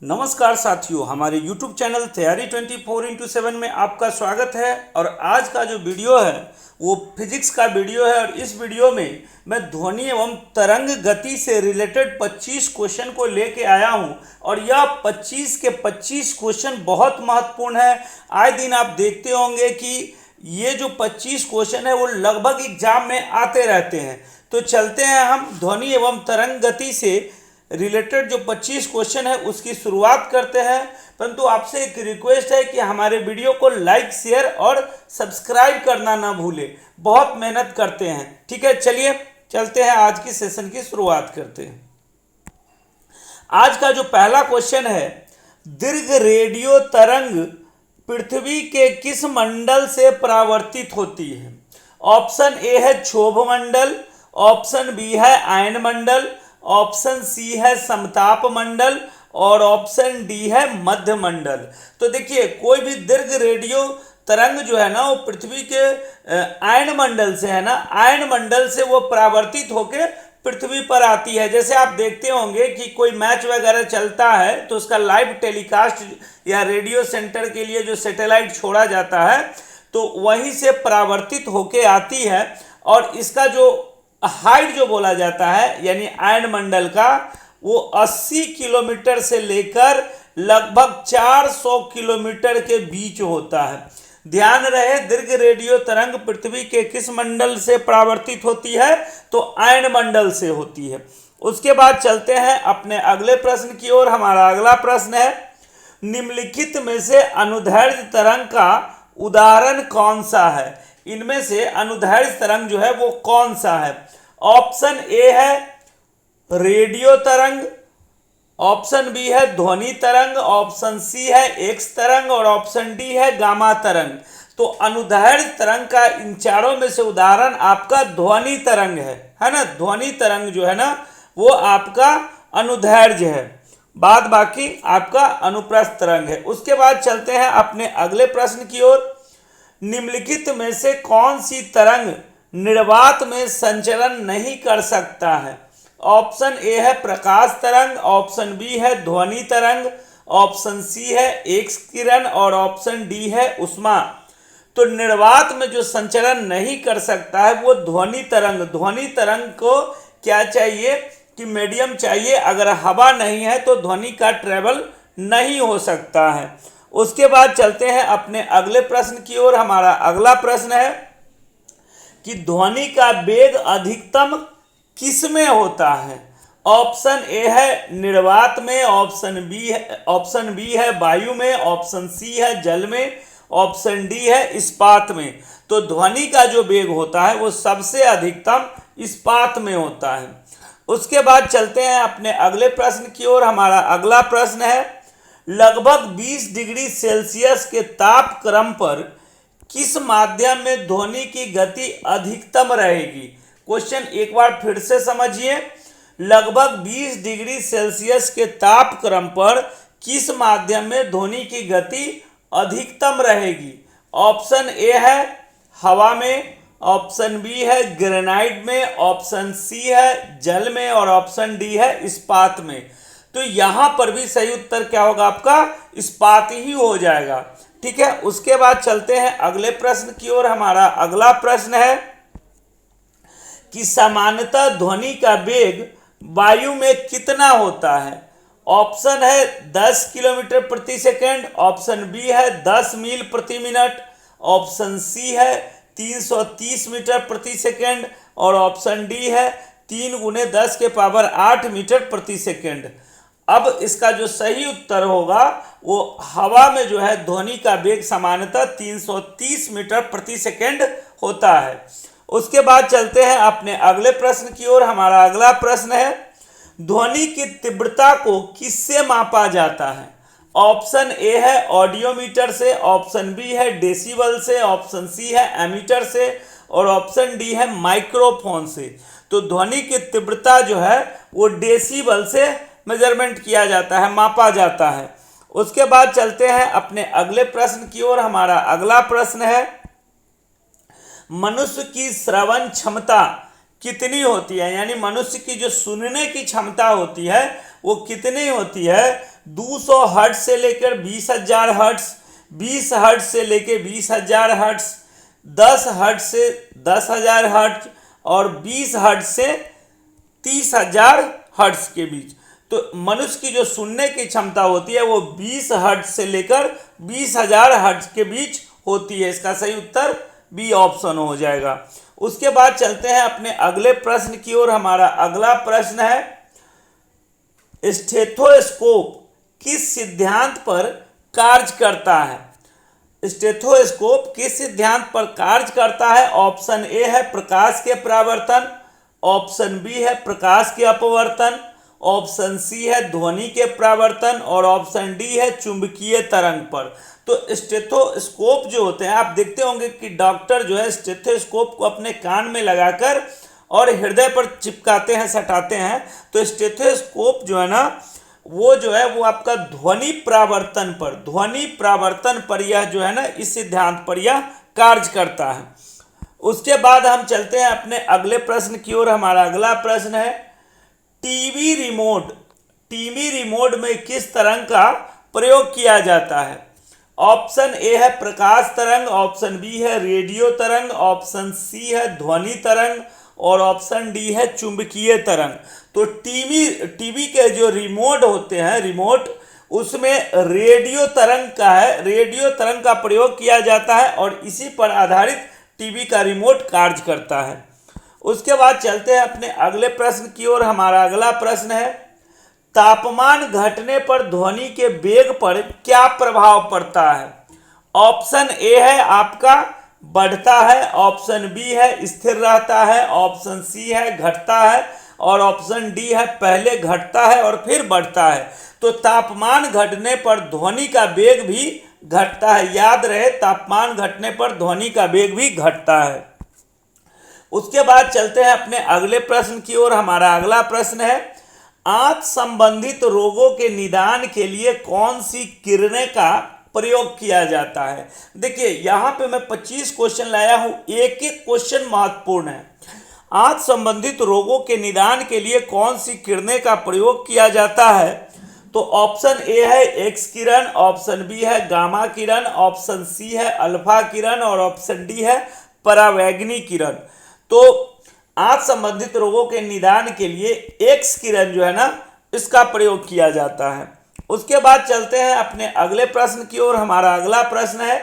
नमस्कार साथियों, हमारे YouTube चैनल तैयारी 24x7 में आपका स्वागत है। और आज का जो वीडियो है वो फिजिक्स का वीडियो है। और इस वीडियो में मैं ध्वनि एवं तरंग गति से रिलेटेड 25 क्वेश्चन को लेके आया हूं। और यह 25 के 25 क्वेश्चन बहुत महत्वपूर्ण है। आए दिन आप देखते होंगे कि ये जो 25 क्वेश्चन है वो लगभग एग्जाम में आते रहते हैं। तो चलते हैं हम ध्वनि एवं तरंग गति से रिलेटेड जो 25 क्वेश्चन है उसकी शुरुआत करते हैं। परंतु आपसे एक रिक्वेस्ट है कि हमारे वीडियो को लाइक, शेयर और सब्सक्राइब करना ना भूलें। बहुत मेहनत करते हैं। ठीक है, चलिए चलते हैं, आज की सेशन की शुरुआत करते हैं। आज का जो पहला क्वेश्चन है, दीर्घ रेडियो तरंग पृथ्वी के किस मंडल से परावर्तित होती है? ऑप्शन ए है क्षोभ मंडल, ऑप्शन बी है आयन मंडल, ऑप्शन सी है समताप मंडल और ऑप्शन डी है मध्य मंडल। तो देखिए, कोई भी दीर्घ रेडियो तरंग जो है ना वो पृथ्वी के आयन मंडल से है ना, आयन मंडल से वो परावर्तित होकर पृथ्वी पर आती है। जैसे आप देखते होंगे कि कोई मैच वगैरह चलता है तो उसका लाइव टेलीकास्ट या रेडियो सेंटर के लिए जो सैटेलाइट छोड़ा जाता है तो वहीं से परावर्तित होके आती है। और इसका जो हाइट जो बोला जाता है यानी आयन मंडल का, वो 80 किलोमीटर से लेकर लगभग 400 किलोमीटर के बीच होता है। ध्यान रहे, दीर्घ रेडियो तरंग पृथ्वी के किस मंडल से परावर्तित होती है? तो आयन मंडल से होती है। उसके बाद चलते हैं अपने अगले प्रश्न की ओर। हमारा अगला प्रश्न है, निम्नलिखित में से अनुदैर्ध्य तरंग का उदाहरण कौन सा है? इनमें से अनुदैर्ध्य तरंग जो है वो कौन सा है? ऑप्शन ए है रेडियो तरंग, ऑप्शन बी है ध्वनि तरंग, ऑप्शन सी है एक्स तरंग और ऑप्शन डी है गामा तरंग। तो अनुदैर्ध्य तरंग का इन चारों में से उदाहरण आपका ध्वनि तरंग है ना। ध्वनि तरंग जो है ना वो आपका अनुदैर्ध्य है, बाद बाकी आपका अनुप्रस्थ तरंग है। उसके बाद चलते हैं अपने अगले प्रश्न की ओर। निम्नलिखित में से कौन सी तरंग निर्वात में संचलन नहीं कर सकता है? ऑप्शन ए है प्रकाश तरंग, ऑप्शन बी है ध्वनि तरंग, ऑप्शन सी है एक्स किरण और ऑप्शन डी है उष्मा। तो निर्वात में जो संचलन नहीं कर सकता है वो ध्वनि तरंग। ध्वनि तरंग को क्या चाहिए कि मीडियम चाहिए। अगर हवा नहीं है तो ध्वनि का ट्रेवल नहीं हो सकता है। उसके बाद चलते हैं अपने अगले प्रश्न की ओर। हमारा अगला प्रश्न है कि ध्वनि का वेग अधिकतम किस में होता है? ऑप्शन ए है निर्वात में, ऑप्शन बी है वायु में, ऑप्शन सी है जल में, ऑप्शन डी है इस्पात में। तो ध्वनि का जो वेग होता है वो सबसे अधिकतम इस्पात में होता है। उसके बाद चलते हैं अपने अगले प्रश्न की ओर। हमारा अगला प्रश्न है, लगभग 20 डिग्री सेल्सियस के ताप क्रम पर किस माध्यम में ध्वनि की गति अधिकतम रहेगी? क्वेश्चन एक बार फिर से समझिए। लगभग 20 डिग्री सेल्सियस के ताप क्रम पर किस माध्यम में ध्वनि की गति अधिकतम रहेगी? ऑप्शन ए है हवा में, ऑप्शन बी है ग्रेनाइट में, ऑप्शन सी है जल में और ऑप्शन डी है इस्पात में। तो यहां पर भी सही उत्तर क्या होगा आपका? इस्पात ही हो जाएगा। ठीक है, उसके बाद चलते हैं अगले प्रश्न की ओर। हमारा अगला प्रश्न है कि सामान्यतः ध्वनि का वेग वायु में कितना होता है? ऑप्शन है 10 किलोमीटर प्रति सेकंड, ऑप्शन बी है 10 मील प्रति मिनट, ऑप्शन सी है 330 मीटर प्रति सेकंड और ऑप्शन डी है 3 गुने 10 के पावर 8 मीटर प्रति सेकंड। अब इसका जो सही उत्तर होगा वो हवा में जो है ध्वनि का वेग सामान्यतः 330 मीटर प्रति सेकंड होता है। उसके बाद चलते हैं अपने अगले प्रश्न की ओर। हमारा अगला प्रश्न है, ध्वनि की तीव्रता को किससे मापा जाता है? ऑप्शन ए है ऑडियोमीटर से, ऑप्शन बी है डेसिबल से, ऑप्शन सी है एमीटर से और ऑप्शन डी है माइक्रोफोन से। तो ध्वनि की तीव्रता जो है वो डेसिबल से मेजरमेंट किया जाता है, मापा जाता है। उसके बाद चलते हैं अपने अगले प्रश्न की ओर। हमारा अगला प्रश्न है, मनुष्य की श्रवण क्षमता कितनी होती है? यानी मनुष्य की जो सुनने की क्षमता होती है वो कितनी होती है? 200 हर्ट्ज से लेकर 20,000 हर्ट्ज, 20 हर्ट्ज से लेकर 20,000 हर्ट्ज, 10 हर्ट्ज से 10,000 हर्ट्ज और 20 हर्ट्ज से 30,000 हर्ट्ज के बीच। तो मनुष्य की जो सुनने की क्षमता होती है वो 20 हर्ट्ज से लेकर 20,000 हर्ट्ज के बीच होती है। इसका सही उत्तर बी ऑप्शन हो जाएगा। उसके बाद चलते हैं अपने अगले प्रश्न की ओर। हमारा अगला प्रश्न है स्टेथोस्कोप किस सिद्धांत पर कार्य करता है? स्टेथोस्कोप किस सिद्धांत पर कार्य करता है? ऑप्शन ए है प्रकाश के परावर्तन, ऑप्शन बी है प्रकाश के अपवर्तन, ऑप्शन सी है ध्वनि के परावर्तन और ऑप्शन डी है चुंबकीय तरंग पर। तो स्टेथोस्कोप जो होते हैं, आप देखते होंगे कि डॉक्टर जो है स्टेथोस्कोप को अपने कान में लगाकर और हृदय पर चिपकाते हैं, सटाते हैं। तो स्टेथोस्कोप जो है ना वो आपका ध्वनि परावर्तन पर यह जो है ना इस सिद्धांत पर यह कार्य करता है। उसके बाद हम चलते हैं अपने अगले प्रश्न की ओर। हमारा अगला प्रश्न है टीवी रिमोट में किस तरंग का प्रयोग किया जाता है? ऑप्शन ए है प्रकाश तरंग, ऑप्शन बी है रेडियो तरंग, ऑप्शन सी है ध्वनि तरंग और ऑप्शन डी है चुंबकीय तरंग। तो टीवी के जो रिमोट होते हैं, रिमोट उसमें रेडियो तरंग का प्रयोग किया जाता है और इसी पर आधारित टीवी का रिमोट कार्य करता है। उसके बाद चलते हैं अपने अगले प्रश्न की ओर। हमारा अगला प्रश्न है तापमान घटने पर ध्वनि के वेग पर क्या प्रभाव पड़ता है? ऑप्शन ए है आपका बढ़ता है, ऑप्शन बी है स्थिर रहता है, ऑप्शन सी है घटता है और ऑप्शन डी है पहले घटता है और फिर बढ़ता है। तो तापमान घटने पर ध्वनि का वेग भी घटता है। याद रहे, तापमान घटने पर ध्वनि का वेग भी घटता है। उसके बाद चलते हैं अपने अगले प्रश्न की ओर। हमारा अगला प्रश्न है आंख संबंधित रोगों के निदान के लिए कौन सी किरणें का प्रयोग किया जाता है? देखिए यहाँ पे मैं 25 क्वेश्चन लाया हूँ, एक एक क्वेश्चन महत्वपूर्ण है। आंख संबंधित रोगों के निदान के लिए कौन सी किरणें का प्रयोग किया जाता है? तो ऑप्शन ए है एक्स किरण, ऑप्शन बी है गामा किरण, ऑप्शन सी है अल्फा किरण और ऑप्शन डी है परावैंगनी किरण। तो आंख संबंधित रोगों के निदान के लिए एक्स किरण जो है ना इसका प्रयोग किया जाता है। उसके बाद चलते हैं अपने अगले प्रश्न की ओर। हमारा अगला प्रश्न है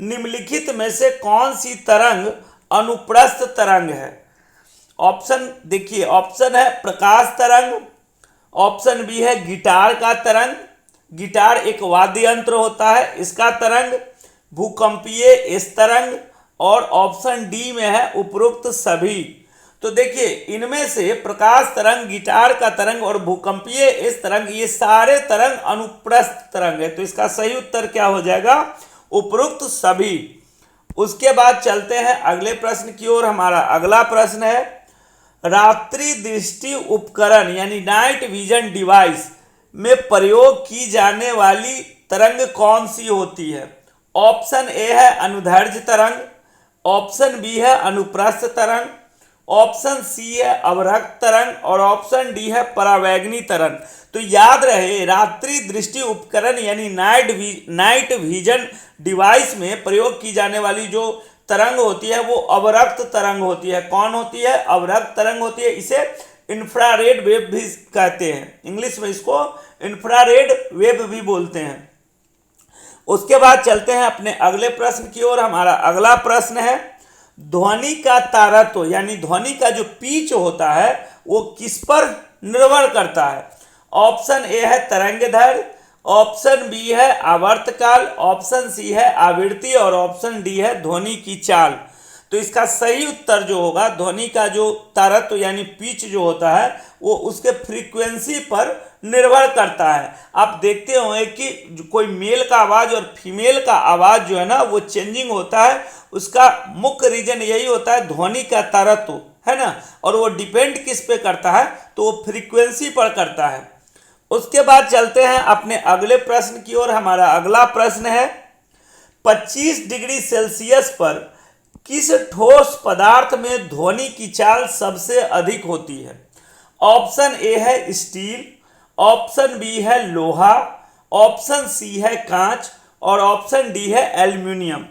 निम्नलिखित में से कौन सी तरंग अनुप्रस्थ तरंग है? ऑप्शन देखिए, ऑप्शन है प्रकाश तरंग, ऑप्शन बी है गिटार का तरंग, गिटार एक वाद्य यंत्र होता है इसका तरंग, भूकंपीय इस तरंग और ऑप्शन डी में है उपरोक्त सभी। तो देखिए इनमें से प्रकाश तरंग, गिटार का तरंग और भूकंपीय इस तरंग, ये सारे तरंग अनुप्रस्थ तरंग है। तो इसका सही उत्तर क्या हो जाएगा? उपरोक्त सभी। उसके बाद चलते हैं अगले प्रश्न की ओर। हमारा अगला प्रश्न है रात्रि दृष्टि उपकरण यानी नाइट विजन डिवाइस में प्रयोग की जाने वाली तरंग कौन सी होती है? ऑप्शन ए है अनुदैर्ध्य तरंग, ऑप्शन बी है अनुप्रस्थ तरंग, ऑप्शन सी है अवरक्त तरंग और ऑप्शन डी है परावैंगनी तरंग। तो याद रहे रात्रि दृष्टि उपकरण यानी नाइट विजन डिवाइस में प्रयोग की जाने वाली जो तरंग होती है वो अवरक्त तरंग होती है। कौन होती है? अवरक्त तरंग होती है। इसे इंफ्रारेड वेव भी कहते हैं, इंग्लिश में इसको इंफ्रारेड वेव भी बोलते हैं। उसके बाद चलते हैं अपने अगले प्रश्न की ओर। हमारा अगला प्रश्न है ध्वनि का तारत्व यानी ध्वनि का जो पिच होता है वो किस पर निर्भर करता है? ऑप्शन ए है तरंगदैर्घ्य, ऑप्शन बी है आवर्तकाल, ऑप्शन सी है आवृत्ति और ऑप्शन डी है ध्वनि की चाल। तो इसका सही उत्तर जो होगा ध्वनि का जो तारत्व यानी पिच जो होता है वो उसके फ्रीक्वेंसी पर निर्भर करता है। आप देखते होंगे कि कोई मेल का आवाज़ और फीमेल का आवाज़ जो है ना वो चेंजिंग होता है, उसका मुख्य रीजन यही होता है ध्वनि का तारत्व, है ना। और वो डिपेंड किस पे करता है? तो वो फ्रीक्वेंसी पर करता है। उसके बाद चलते हैं अपने अगले प्रश्न की ओर। हमारा अगला प्रश्न है 25 डिग्री सेल्सियस पर किस ठोस पदार्थ में ध्वनि की चाल सबसे अधिक होती है? ऑप्शन ए है स्टील, ऑप्शन बी है लोहा, ऑप्शन सी है कांच और ऑप्शन डी है एल्यूमिनियम।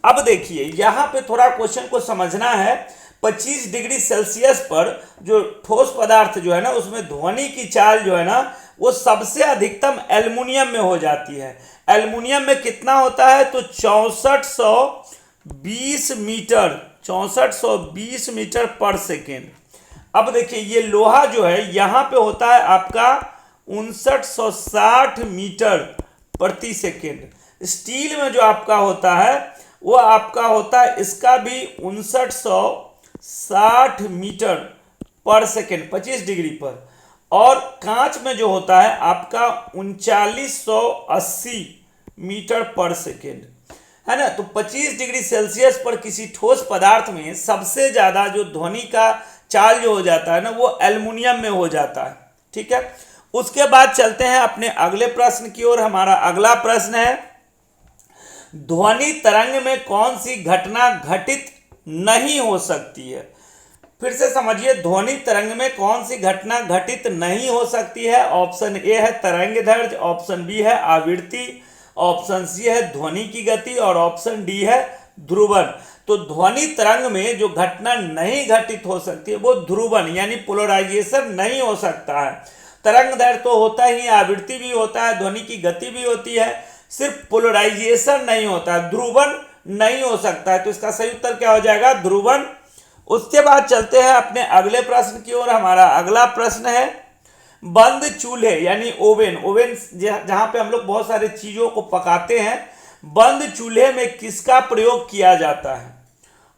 अब देखिए यहां पे थोड़ा क्वेश्चन को समझना है। 25 डिग्री सेल्सियस पर जो ठोस पदार्थ जो है ना उसमें ध्वनि की चाल जो है ना वो सबसे अधिकतम एल्युमिनियम में हो जाती है। एल्युमिनियम में कितना होता है तो 6420 मीटर, 6420 मीटर पर सेकेंड। अब देखिए ये लोहा जो है यहाँ पे होता है आपका 5960 मीटर प्रति सेकेंड। स्टील में जो आपका होता है वो आपका होता है इसका भी 5960 मीटर पर सेकेंड 25 डिग्री पर। और कांच में जो होता है आपका 3980 मीटर पर सेकेंड, है ना। तो 25 डिग्री सेल्सियस पर किसी ठोस पदार्थ में सबसे ज्यादा जो ध्वनि का चाल जो हो जाता है ना वो एल्युमिनियम में हो जाता है। ठीक है, उसके बाद चलते हैं अपने अगले प्रश्न की ओर। हमारा अगला प्रश्न है ध्वनि तरंग में कौन सी घटना घटित नहीं हो सकती है। फिर से समझिए, ध्वनि तरंग में कौन सी घटना घटित नहीं हो सकती है। ऑप्शन ए है तरंगदैर्घ्य, ऑप्शन बी है आवृत्ति, ऑप्शन सी है ध्वनि की गति और ऑप्शन डी है ध्रुवन। तो ध्वनि तरंग में जो घटना नहीं घटित हो सकती है वो ध्रुवन यानी पोलराइजेशन नहीं हो सकता है। तरंगदैर्घ्य तो होता ही, आवृत्ति भी होता है, ध्वनि की गति भी होती है, सिर्फ पोलराइजेशन नहीं होता है, ध्रुवन नहीं हो सकता है। तो इसका सही उत्तर क्या हो जाएगा, ध्रुवन। उसके बाद चलते हैं अपने अगले प्रश्न की ओर। हमारा अगला प्रश्न है बंद चूल्हे यानी ओवन, ओवन जहां पे हम लोग बहुत सारे चीजों को पकाते हैं, बंद चूल्हे में किसका प्रयोग किया जाता है।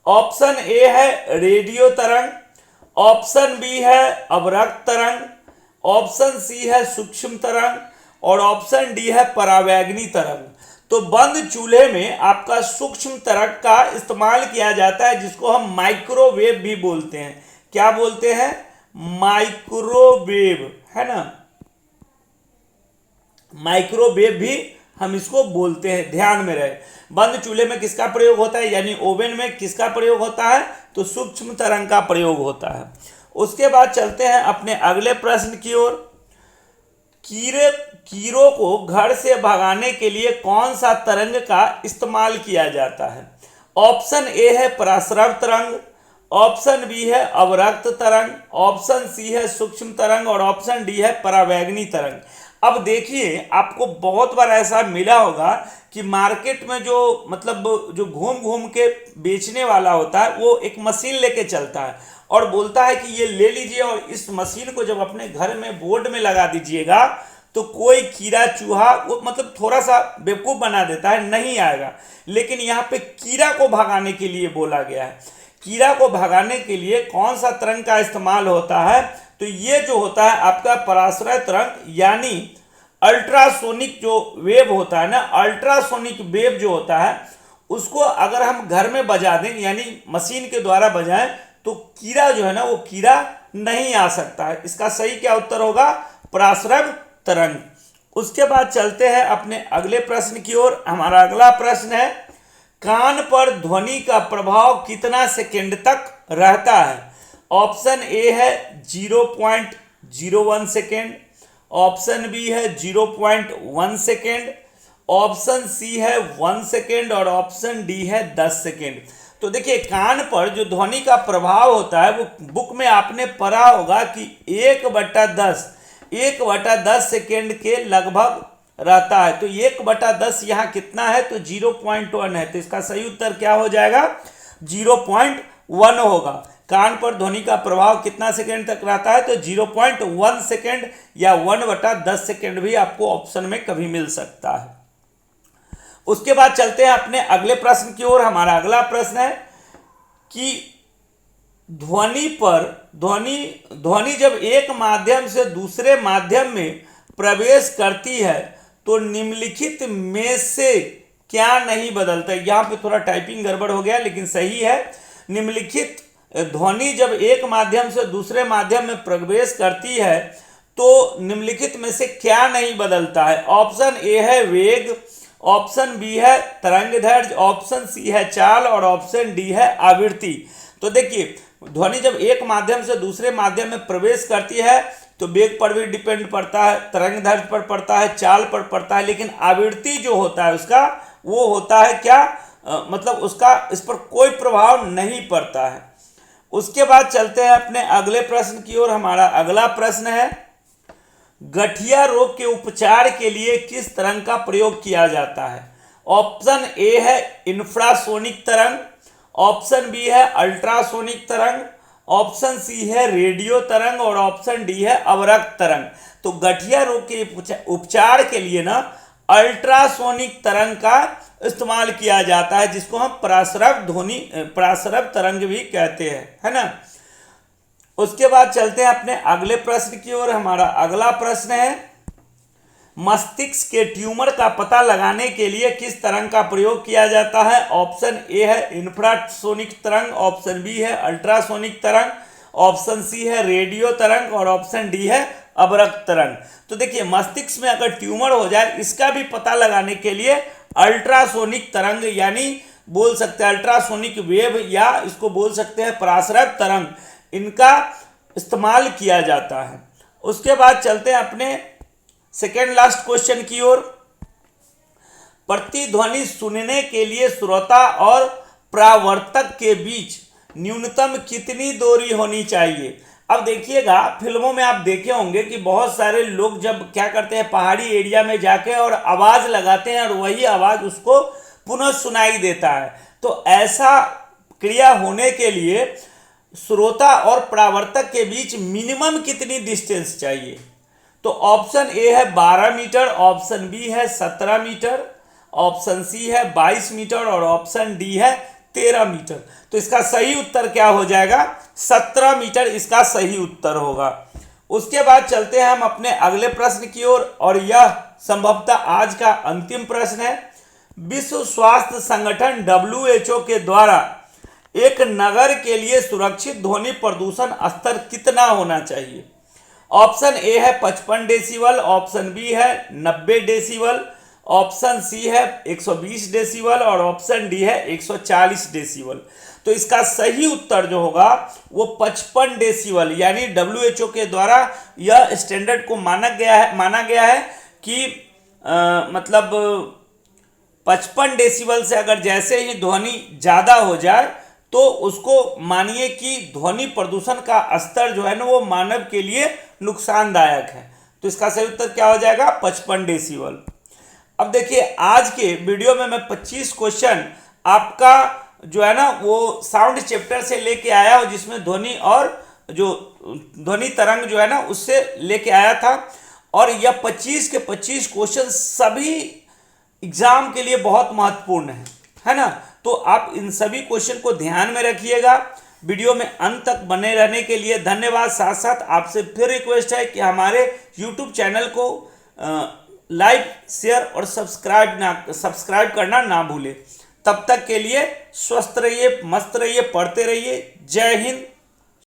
ऑप्शन ए है रेडियो तरंग, ऑप्शन बी है अवरक्त तरंग, ऑप्शन सी है सूक्ष्म तरंग और ऑप्शन डी है परावैगनी तरंग। तो बंद चूल्हे में आपका सूक्ष्म तरंग का इस्तेमाल किया जाता है जिसको हम माइक्रोवेव भी बोलते हैं। क्या बोलते हैं, माइक्रोवेव, है ना, माइक्रोवेव भी हम इसको बोलते हैं, ध्यान में रहे। बंद चूल्हे में किसका प्रयोग होता है यानी ओवन में किसका प्रयोग होता है तो सूक्ष्म तरंग का प्रयोग होता है। उसके बाद चलते हैं अपने अगले प्रश्न की ओर। कीड़ों को घर से भगाने के लिए कौन सा तरंग का इस्तेमाल किया जाता है। ऑप्शन ए है पराश्रव तरंग, ऑप्शन बी है अवरक्त तरंग, ऑप्शन सी है सूक्ष्म तरंग और ऑप्शन डी है परावैगनी तरंग। अब देखिए आपको बहुत बार ऐसा मिला होगा कि मार्केट में जो मतलब जो घूम घूम के बेचने वाला होता है वो एक मशीन लेके चलता है और बोलता है कि ये ले लीजिए और इस मशीन को जब अपने घर में बोर्ड में लगा दीजिएगा तो कोई कीड़ा चूहा वो मतलब थोड़ा सा बेवकूफ़ बना देता है, नहीं आएगा। लेकिन यहाँ पे कीड़ा को भगाने के लिए बोला गया है। कीड़ा को भगाने के लिए कौन सा तरंग का इस्तेमाल होता है तो ये जो होता है आपका पराश्रय तरंग यानी अल्ट्रासोनिक जो वेव होता है ना, अल्ट्रासोनिक वेव जो होता है उसको अगर हम घर में बजा दें यानी मशीन के द्वारा बजाएं तो कीड़ा जो है ना वो कीड़ा नहीं आ सकता है। इसका सही क्या उत्तर होगा, पराश्रय तरंग। उसके बाद चलते हैं अपने अगले प्रश्न की ओर। हमारा अगला प्रश्न है कान पर ध्वनि का प्रभाव कितना सेकेंड तक रहता है। ऑप्शन ए है 0.01 सेकेंड, ऑप्शन बी है 0.1 सेकेंड, ऑप्शन सी है 1 सेकेंड और ऑप्शन डी है 10 सेकेंड। तो देखिए कान पर जो ध्वनि का प्रभाव होता है वो बुक में आपने पढ़ा होगा कि 1/10 सेकेंड के लगभग रहता है। तो 1/10 यहाँ कितना है तो 0.1 है। तो इसका सही उत्तर क्या हो जाएगा, 0.1 होगा। कान पर ध्वनि का प्रभाव कितना सेकेंड तक रहता है तो 0.1 सेकेंड या 1/10 सेकेंड भी आपको ऑप्शन में कभी मिल सकता है। उसके बाद चलते हैं अपने अगले प्रश्न की ओर। हमारा अगला प्रश्न है कि ध्वनि जब एक माध्यम से दूसरे माध्यम में प्रवेश करती है तो निम्नलिखित में से क्या नहीं बदलता। यहाँ पे थोड़ा टाइपिंग गड़बड़ हो गया लेकिन सही है। निम्नलिखित ध्वनि जब एक माध्यम से दूसरे माध्यम में प्रवेश करती है तो निम्नलिखित में से क्या नहीं बदलता है। ऑप्शन ए है वेग, ऑप्शन बी है तरंगदैर्घ्य, ऑप्शन सी है चाल और ऑप्शन डी है आवृत्ति। तो देखिए ध्वनि जब एक माध्यम से दूसरे माध्यम में प्रवेश करती है तो वेग पर भी डिपेंड पड़ता है, तरंग दैर्ध्य पर पड़ता है, चाल पर पड़ता है, लेकिन आवृत्ति जो होता है उसका वो होता है क्या, मतलब उसका इस पर कोई प्रभाव नहीं पड़ता है। उसके बाद चलते हैं अपने अगले प्रश्न की ओर। हमारा अगला प्रश्न है, गठिया रोग के उपचार के लिए किस तरंग का प्रयोग किया जाता है? ऑप्शन ए है इंफ्रासोनिक तरंग, ऑप्शन बी है अल्ट्रासोनिक तरंग, ऑप्शन सी है रेडियो तरंग और ऑप्शन डी है अवरक्त तरंग। तो गठिया रोग के उपचार के लिए ना अल्ट्रासोनिक तरंग का इस्तेमाल किया जाता है, जिसको हम पराश्रव तरंग भी कहते हैं, है ना। उसके बाद चलते हैं अपने अगले प्रश्न की ओर। हमारा अगला प्रश्न है, मस्तिष्क के ट्यूमर का पता लगाने के लिए किस तरंग का प्रयोग किया जाता है? ऑप्शन ए है इंफ्रासोनिक तरंग, ऑप्शन बी है अल्ट्रासोनिक तरंग, ऑप्शन सी है रेडियो तरंग और ऑप्शन डी है अवरक्त तरंग। तो देखिए, मस्तिष्क में अगर ट्यूमर हो जाए इसका भी पता लगाने के लिए अल्ट्रासोनिक तरंग, यानी बोल सकते हैं अल्ट्रासोनिक वेव, या इसको बोल सकते हैं पराश्रव तरंग, इनका इस्तेमाल किया जाता है। उसके बाद चलते हैं अपने सेकेंड लास्ट क्वेश्चन की ओर। प्रतिध्वनि सुनने के लिए श्रोता और परावर्तक के बीच न्यूनतम कितनी दूरी होनी चाहिए? अब देखिएगा, फिल्मों में आप देखे होंगे कि बहुत सारे लोग जब क्या करते हैं, पहाड़ी एरिया में जाके और आवाज लगाते हैं और वही आवाज उसको पुनः सुनाई देता है। तो ऐसा क्रिया होने के लिए श्रोता और परावर्तक के बीच मिनिमम कितनी डिस्टेंस चाहिए? तो ऑप्शन ए है 12 मीटर, ऑप्शन बी है 17 मीटर, ऑप्शन सी है 22 मीटर और ऑप्शन डी है 13 मीटर। तो इसका सही उत्तर क्या हो जाएगा? 17 मीटर इसका सही उत्तर होगा। उसके बाद चलते हैं हम अपने अगले प्रश्न की ओर, और यह संभवतः आज का अंतिम प्रश्न है। विश्व स्वास्थ्य संगठन WHO के द्वारा एक नगर के लिए सुरक्षित ध्वनि प्रदूषण स्तर कितना होना चाहिए? ऑप्शन ए है 55 डेसिबल, ऑप्शन बी है 90 डेसिबल, ऑप्शन सी है 120 डेसिबल और ऑप्शन डी है 140 डेसिबल। तो इसका सही उत्तर जो होगा वो 55 डेसिबल, यानी WHO के द्वारा यह स्टैंडर्ड को माना गया है कि मतलब 55 डेसिबल से अगर जैसे ही ध्वनि ज़्यादा हो जाए तो उसको मानिए कि ध्वनि प्रदूषण का स्तर जो है ना वो मानव के लिए नुकसानदायक है। तो इसका सही उत्तर क्या हो जाएगा? 55 डेसिबल। अब देखिए, आज के वीडियो में मैं 25 क्वेश्चन आपका जो है ना वो साउंड चैप्टर से लेके आया हूँ, जिसमें ध्वनि और जो ध्वनि तरंग जो है ना उससे लेके आया था। और यह 25 के 25 क्वेश्चन सभी एग्जाम के लिए बहुत महत्वपूर्ण है ना। तो आप इन सभी क्वेश्चन को ध्यान में रखिएगा। वीडियो में अंत तक बने रहने के लिए धन्यवाद। साथ साथ आपसे फिर रिक्वेस्ट है कि हमारे YouTube चैनल को लाइक, शेयर और सब्सक्राइब करना ना भूलें। तब तक के लिए स्वस्थ रहिए, मस्त रहिए, पढ़ते रहिए। जय हिंद,